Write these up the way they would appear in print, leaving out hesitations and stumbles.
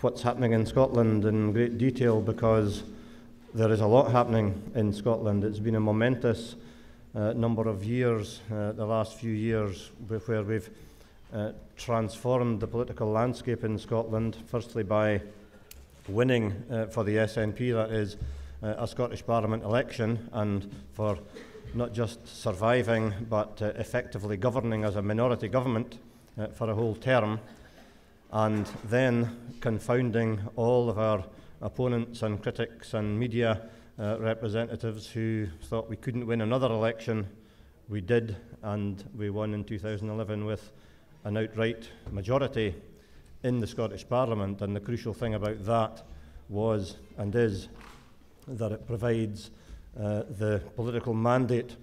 what's happening in Scotland in great detail, because there is a lot happening in Scotland. It's been a momentous number of years, the last few years, where we've transformed the political landscape in Scotland, firstly by winning for the SNP, that is, a Scottish Parliament election, and for not just surviving but effectively governing as a minority government for a whole term, and then confounding all of our opponents and critics and media representatives who thought we couldn't win another election. We did, and we won in 2011 with an outright majority in the Scottish Parliament. And the crucial thing about that was and is that it provides the political mandate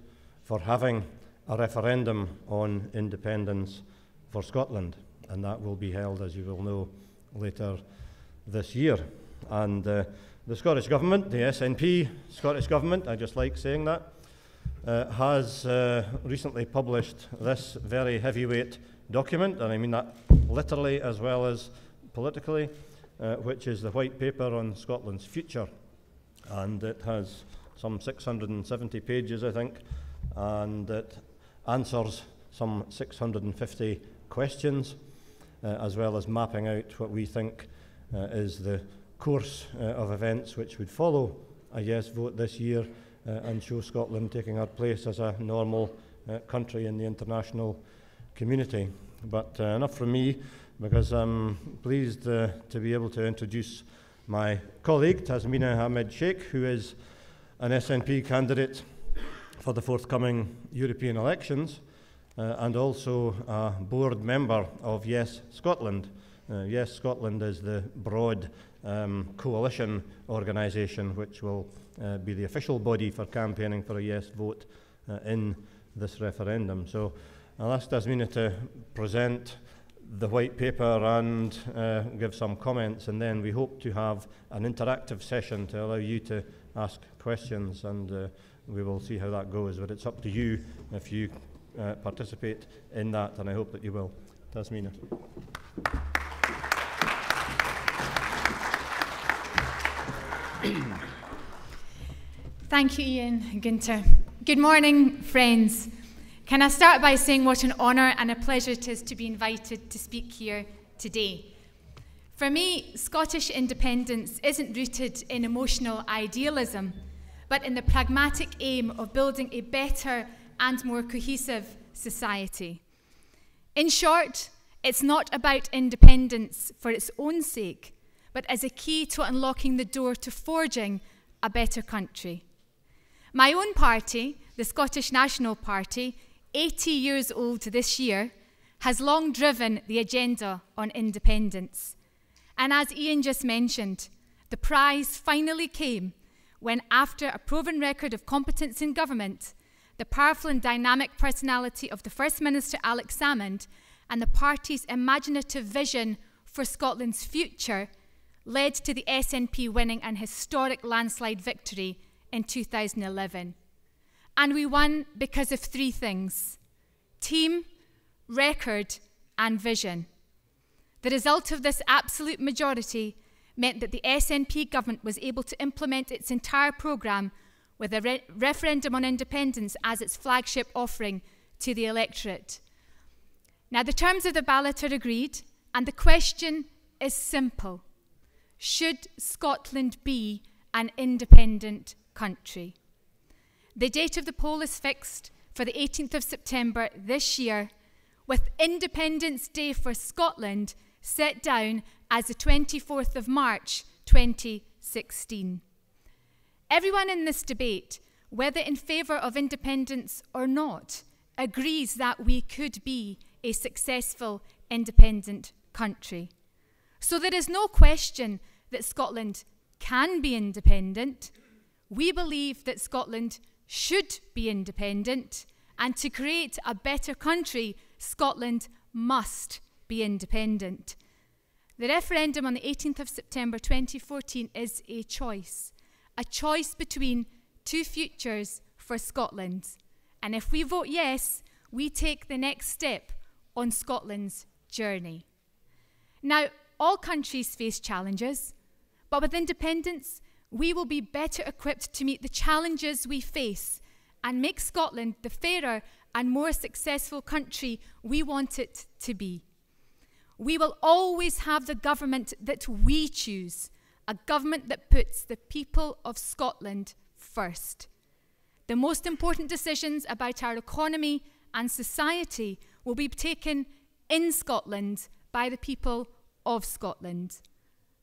for having a referendum on independence for Scotland, and that will be held, as you will know, later this year. And the Scottish Government, the SNP Scottish Government, I just like saying that, has recently published this very heavyweight document, and I mean that literally as well as politically, which is the White Paper on Scotland's Future. And it has some 670 pages, I think, and it answers some 650 questions, as well as mapping out what we think is the course of events which would follow a yes vote this year and show Scotland taking our place as a normal country in the international community. But enough from me, because I'm pleased to be able to introduce my colleague, Tasmina Ahmed-Sheikh, who is an SNP candidate for the forthcoming European elections, and also a board member of Yes Scotland. Yes Scotland is the broad coalition organisation which will be the official body for campaigning for a yes vote in this referendum. So I'll ask Tasmina to present the white paper and give some comments, and then we hope to have an interactive session to allow you to ask questions, and we will see how that goes. But it's up to you if you participate in that, and I hope that you will. Tasmina. Thank you, Ian Gunter. Good morning, friends. Can I start by saying what an honour and a pleasure it is to be invited to speak here today. For me, Scottish independence isn't rooted in emotional idealism, but in the pragmatic aim of building a better and more cohesive society. In short, it's not about independence for its own sake, but as a key to unlocking the door to forging a better country. My own party, the Scottish National Party, 80 years old this year, has long driven the agenda on independence. And as Ian just mentioned, the prize finally came when, after a proven record of competence in government, the powerful and dynamic personality of the First Minister Alex Salmond and the party's imaginative vision for Scotland's future led to the SNP winning an historic landslide victory in 2011. And we won because of three things: team, record, and vision. The result of this absolute majority meant that the SNP government was able to implement its entire programme with a referendum on independence as its flagship offering to the electorate. Now, the terms of the ballot are agreed, and the question is simple: should Scotland be an independent country? The date of the poll is fixed for the 18th of September this year, with Independence Day for Scotland set down as the 24th of March 2016. Everyone in this debate, whether in favour of independence or not, agrees that we could be a successful independent country. So there is no question that Scotland can be independent. We believe that Scotland should be independent, and to create a better country, Scotland must be independent. The referendum on the 18th of September 2014 is a choice between two futures for Scotland. And if we vote yes, we take the next step on Scotland's journey. Now, All countries face challenges, but with independence, we will be better equipped to meet the challenges we face and make Scotland the fairer and more successful country we want it to be. We will always have the government that we choose, a government that puts the people of Scotland first. The most important decisions about our economy and society will be taken in Scotland by the people of Scotland.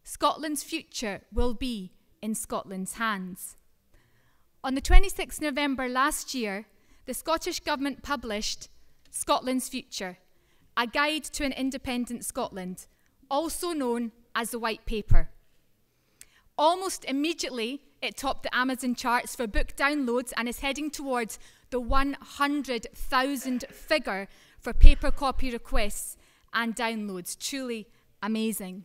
Scotland's future will be in Scotland's hands. On the 26th November last year, the Scottish Government published Scotland's Future, a guide to an independent Scotland, also known as the White Paper. Almost immediately, it topped the Amazon charts for book downloads and is heading towards the 100,000 figure for paper copy requests and downloads. Truly amazing.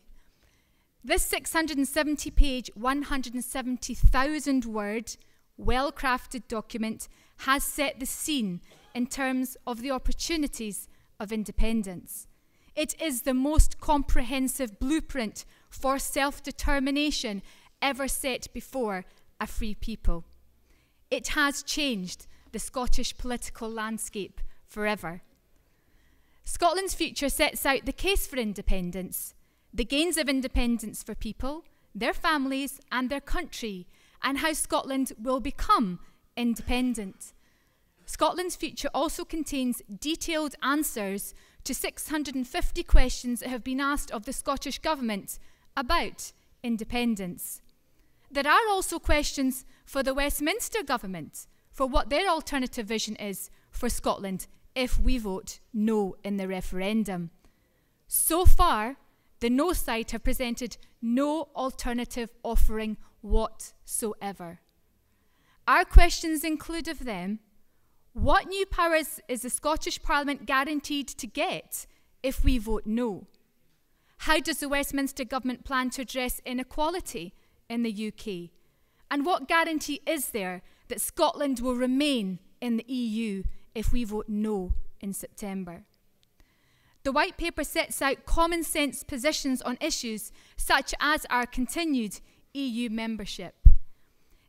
This 670-page, 170,000-word, well-crafted document has set the scene in terms of the opportunities of independence. It is the most comprehensive blueprint for self-determination ever set before a free people. It has changed the Scottish political landscape forever. Scotland's Future sets out the case for independence, the gains of independence for people, their families and their country, and how Scotland will become independent. Scotland's Future also contains detailed answers to 650 questions that have been asked of the Scottish Government about independence. There are also questions for the Westminster Government for what their alternative vision is for Scotland if we vote no in the referendum. So far, the no side have presented no alternative offering whatsoever. Our questions include of them: what new powers is the Scottish Parliament guaranteed to get if we vote no? How does the Westminster Government plan to address inequality in the UK? And what guarantee is there that Scotland will remain in the EU if we vote no in September? The White Paper sets out common sense positions on issues such as our continued EU membership.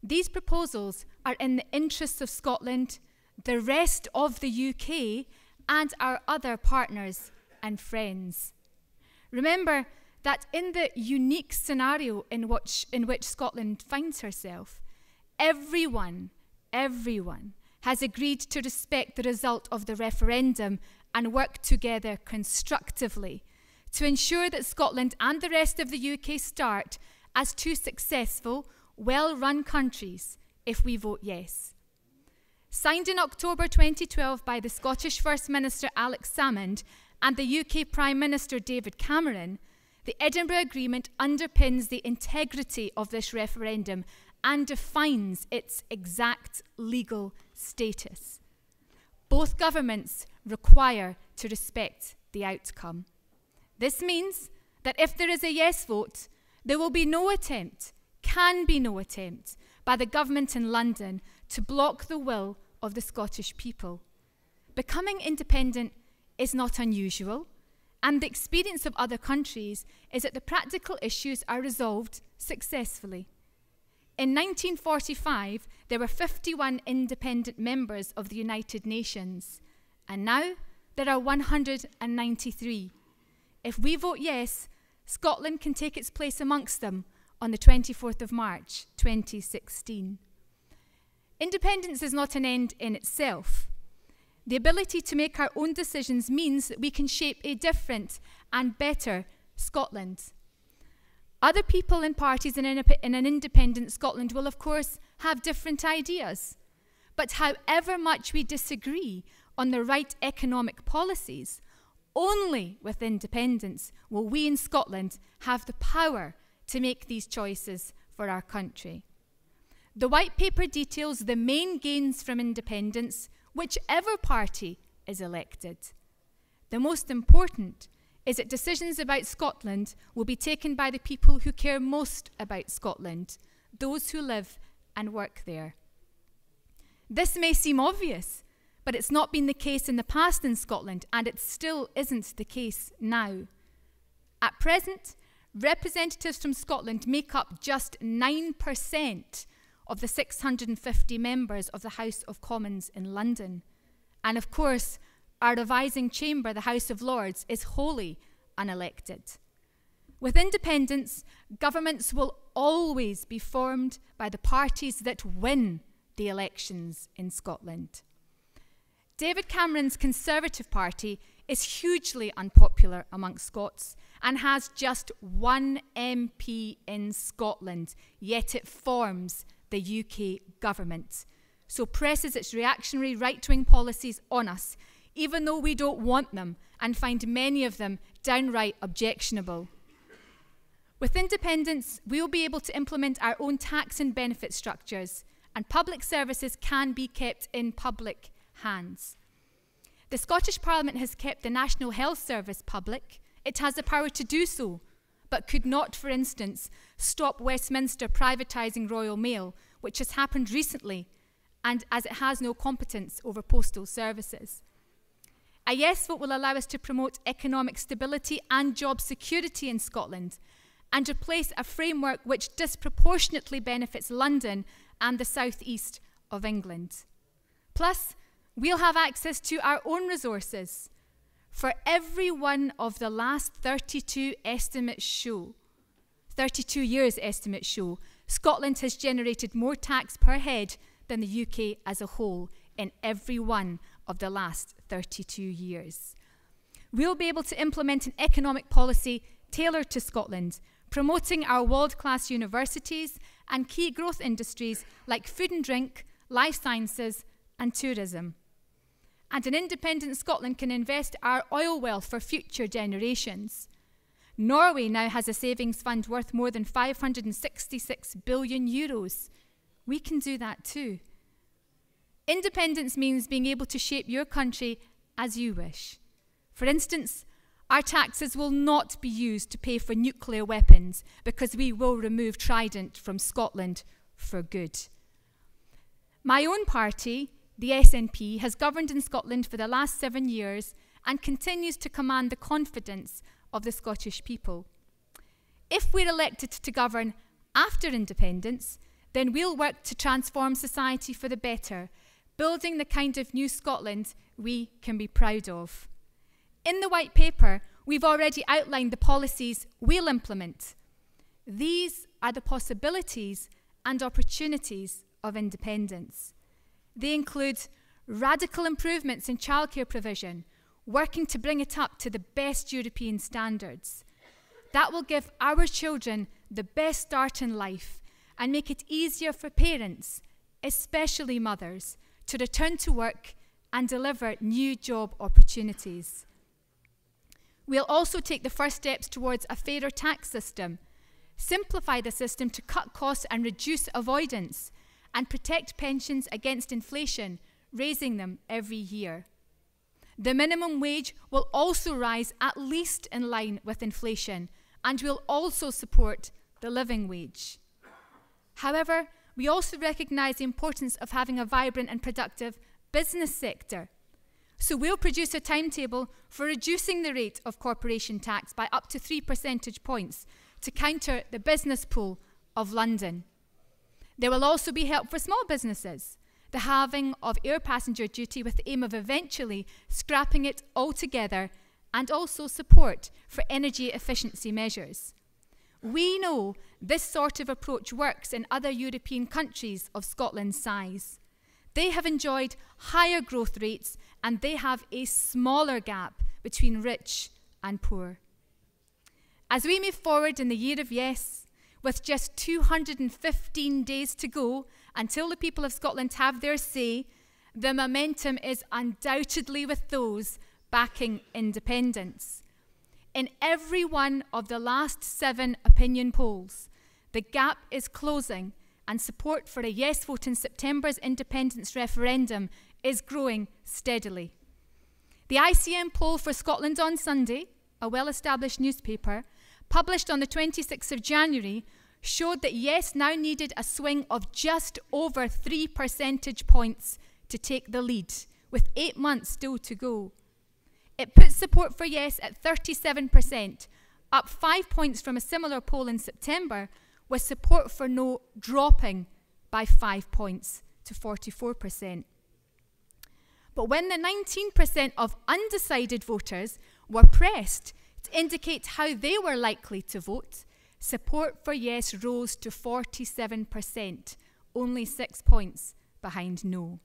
These proposals are in the interests of Scotland, the rest of the UK, and our other partners and friends. Remember that in the unique scenario in which Scotland finds herself, everyone has agreed to respect the result of the referendum and work together constructively to ensure that Scotland and the rest of the UK start as two successful, well-run countries if we vote yes. Signed in October 2012 by the Scottish First Minister Alex Salmond and the UK Prime Minister David Cameron, the Edinburgh Agreement underpins the integrity of this referendum and defines its exact legal status. Both governments require to respect the outcome. This means that if there is a yes vote, there will be no attempt, can be no attempt, by the government in London to block the will of the Scottish people. Becoming independent is not unusual, and the experience of other countries is that the practical issues are resolved successfully. In 1945, there were 51 independent members of the United Nations, and now there are 193. If we vote yes, Scotland can take its place amongst them on the 24th of March 2016. Independence is not an end in itself. The ability to make our own decisions means that we can shape a different and better Scotland. Other people and parties in an independent Scotland will, of course, have different ideas. But however much we disagree on the right economic policies, only with independence will we in Scotland have the power to make these choices for our country. The White Paper details the main gains from independence, whichever party is elected. The most important is that decisions about Scotland will be taken by the people who care most about Scotland, those who live and work there. This may seem obvious, but it's not been the case in the past in Scotland, and it still isn't the case now. At present, representatives from Scotland make up just 9% of the 650 members of the House of Commons in London. And of course, our revising chamber, the House of Lords, is wholly unelected. With independence, governments will always be formed by the parties that win the elections in Scotland. David Cameron's Conservative Party is hugely unpopular amongst Scots and has just one MP in Scotland, yet it forms the UK government. So presses its reactionary right-wing policies on us, even though we don't want them and find many of them downright objectionable. With independence, we will be able to implement our own tax and benefit structures, and public services can be kept in public hands. The Scottish Parliament has kept the National Health Service public. It has the power to do so, but could not, for instance, stop Westminster privatising Royal Mail, which has happened recently, and as it has no competence over postal services. A yes vote will allow us to promote economic stability and job security in Scotland and replace a framework which disproportionately benefits London and the southeast of England. Plus, we'll have access to our own resources. For every one of the last 32 years estimates show, Scotland has generated more tax per head than the UK as a whole in every one of the last 32 years. We'll be able to implement an economic policy tailored to Scotland, promoting our world-class universities and key growth industries like food and drink, life sciences and tourism. And an independent Scotland can invest our oil wealth for future generations. Norway now has a savings fund worth more than 566 billion euros. We can do that too. Independence means being able to shape your country as you wish. For instance, our taxes will not be used to pay for nuclear weapons because we will remove Trident from Scotland for good. My own party, the SNP, has governed in Scotland for the last 7 years and continues to command the confidence of the Scottish people. If we're elected to govern after independence, then we'll work to transform society for the better, building the kind of new Scotland we can be proud of. In the White Paper, we've already outlined the policies we'll implement. These are the possibilities and opportunities of independence. They include radical improvements in childcare provision, working to bring it up to the best European standards. That will give our children the best start in life and make it easier for parents, especially mothers, to return to work and deliver new job opportunities. We'll also take the first steps towards a fairer tax system, simplify the system to cut costs and reduce avoidance, and protect pensions against inflation, raising them every year. The minimum wage will also rise at least in line with inflation, and will also support the living wage. However, we also recognise the importance of having a vibrant and productive business sector. So we'll produce a timetable for reducing the rate of corporation tax by up to 3 percentage points to counter the business pool of London. There will also be help for small businesses, the halving of air passenger duty with the aim of eventually scrapping it altogether, and also support for energy efficiency measures. We know this sort of approach works in other European countries of Scotland's size. They have enjoyed higher growth rates and they have a smaller gap between rich and poor. As we move forward in the year of yes, with just 215 days to go until the people of Scotland have their say, the momentum is undoubtedly with those backing independence. In every one of the last 7 opinion polls, the gap is closing and support for a yes vote in September's independence referendum is growing steadily. The ICM poll for Scotland on Sunday, a well-established newspaper, published on the 26th of January, showed that yes now needed a swing of just over 3 percentage points to take the lead, with 8 months still to go. It puts support for yes at 37%, up 5 points from a similar poll in September, with support for no dropping by 5 points to 44%. But when the 19% of undecided voters were pressed to indicate how they were likely to vote, support for yes rose to 47%, only 6 points behind no.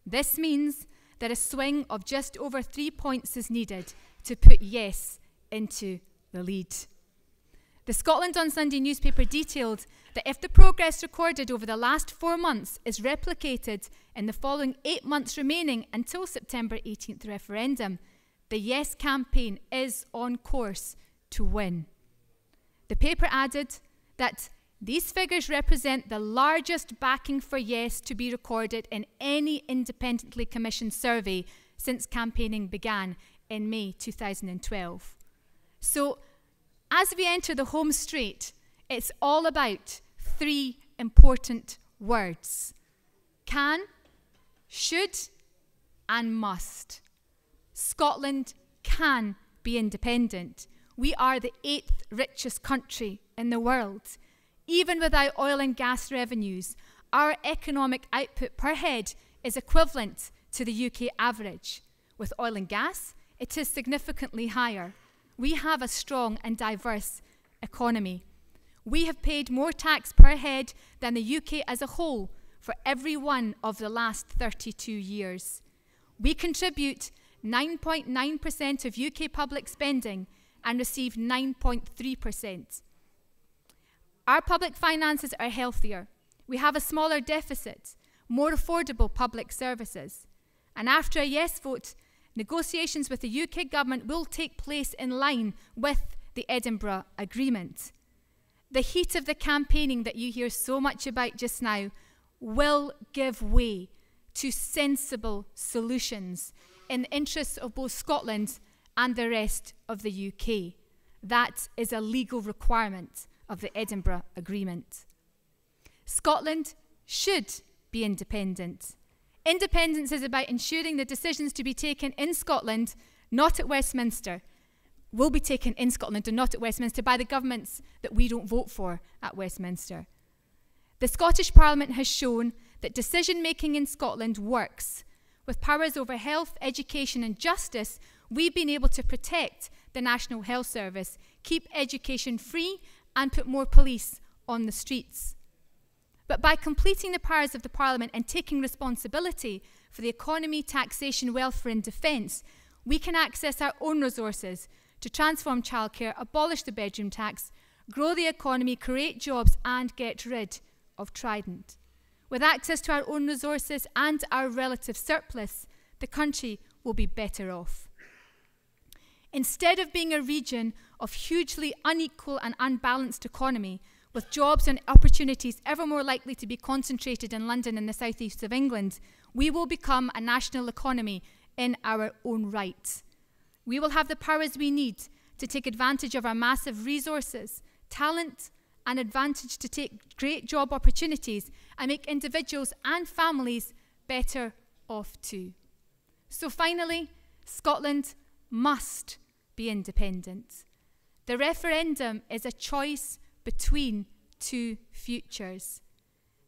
This means that a swing of just over 3 points is needed to put yes into the lead. The Scotland on Sunday newspaper detailed that if the progress recorded over the last 4 months is replicated in the following 8 months remaining until September 18th referendum, the Yes campaign is on course to win. The paper added that these figures represent the largest backing for Yes to be recorded in any independently commissioned survey since campaigning began in May 2012. So, as we enter the home straight, it's all about 3 important words: can, should, and must. Scotland can be independent. We are the 8th richest country in the world. Even without oil and gas revenues, our economic output per head is equivalent to the UK average. With oil and gas, it is significantly higher. We have a strong and diverse economy. We have paid more tax per head than the UK as a whole for every one of the last 32 years. We contribute 9.9% of UK public spending and receive 9.3%. Our public finances are healthier. We have a smaller deficit, more affordable public services. And after a yes vote, negotiations with the UK government will take place in line with the Edinburgh Agreement. The heat of the campaigning that you hear so much about just now will give way to sensible solutions in the interests of both Scotland and the rest of the UK. That is a legal requirement of the Edinburgh Agreement. Scotland should be independent. Independence is about ensuring the decisions to be taken in Scotland, not at Westminster, will be taken in Scotland and not at Westminster by the governments that we don't vote for at Westminster. The Scottish Parliament has shown that decision-making in Scotland works. With powers over health, education and justice, we've been able to protect the National Health Service, keep education free and put more police on the streets. But by completing the powers of the Parliament and taking responsibility for the economy, taxation, welfare and defence, we can access our own resources to transform childcare, abolish the bedroom tax, grow the economy, create jobs and get rid of Trident. With access to our own resources and our relative surplus, the country will be better off. Instead of being a region of hugely unequal and unbalanced economy, with jobs and opportunities ever more likely to be concentrated in London and the southeast of England, we will become a national economy in our own right. We will have the powers we need to take advantage of our massive resources, talent, and advantage to take great job opportunities and make individuals and families better off too. So finally, Scotland must be independent. The referendum is a choice between 2 futures.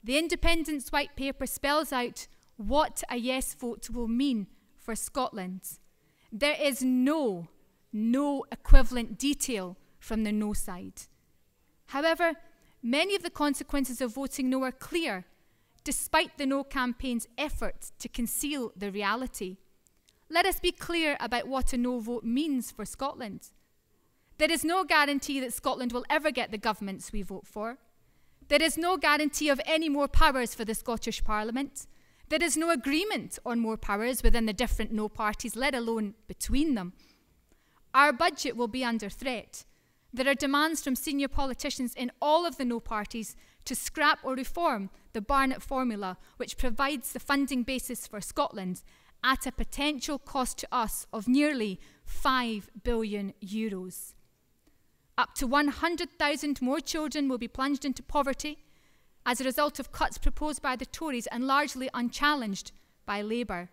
The Independence White Paper spells out what a yes vote will mean for Scotland. There is no equivalent detail from the no side. However, many of the consequences of voting no are clear, despite the no campaign's effort to conceal the reality. Let us be clear about what a no vote means for Scotland. There is no guarantee that Scotland will ever get the governments we vote for. There is no guarantee of any more powers for the Scottish Parliament. There is no agreement on more powers within the different no parties, let alone between them. Our budget will be under threat. There are demands from senior politicians in all of the no parties to scrap or reform the Barnett formula, which provides the funding basis for Scotland at a potential cost to us of nearly €5 billion. Up to 100,000 more children will be plunged into poverty as a result of cuts proposed by the Tories and largely unchallenged by Labour.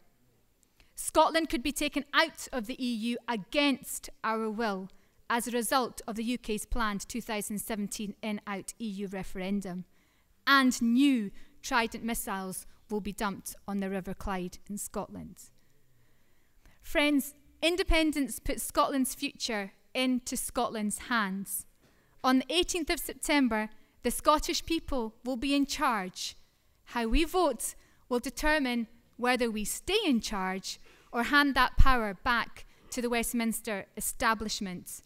Scotland could be taken out of the EU against our will as a result of the UK's planned 2017 in-out EU referendum. And new Trident missiles will be dumped on the River Clyde in Scotland. Friends, independence puts Scotland's future into Scotland's hands. On the 18th of September, the Scottish people will be in charge. How we vote will determine whether we stay in charge or hand that power back to the Westminster establishment.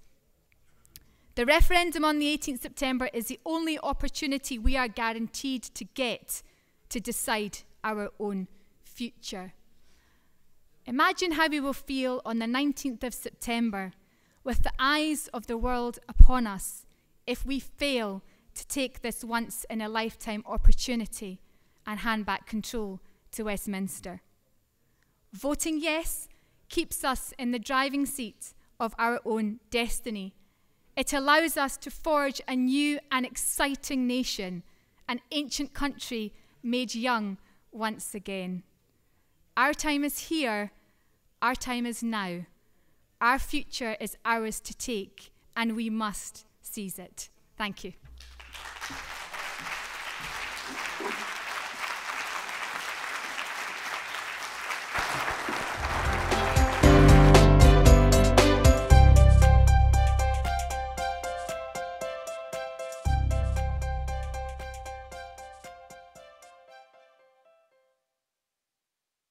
The referendum on the 18th September is the only opportunity we are guaranteed to get to decide our own future. Imagine how we will feel on the 19th of September with the eyes of the world upon us if we fail to take this once-in-a-lifetime opportunity and hand back control to Westminster. Voting yes keeps us in the driving seat of our own destiny. It allows us to forge a new and exciting nation, an ancient country made young once again. Our time is here, our time is now. Our future is ours to take, and we must seize it. Thank you.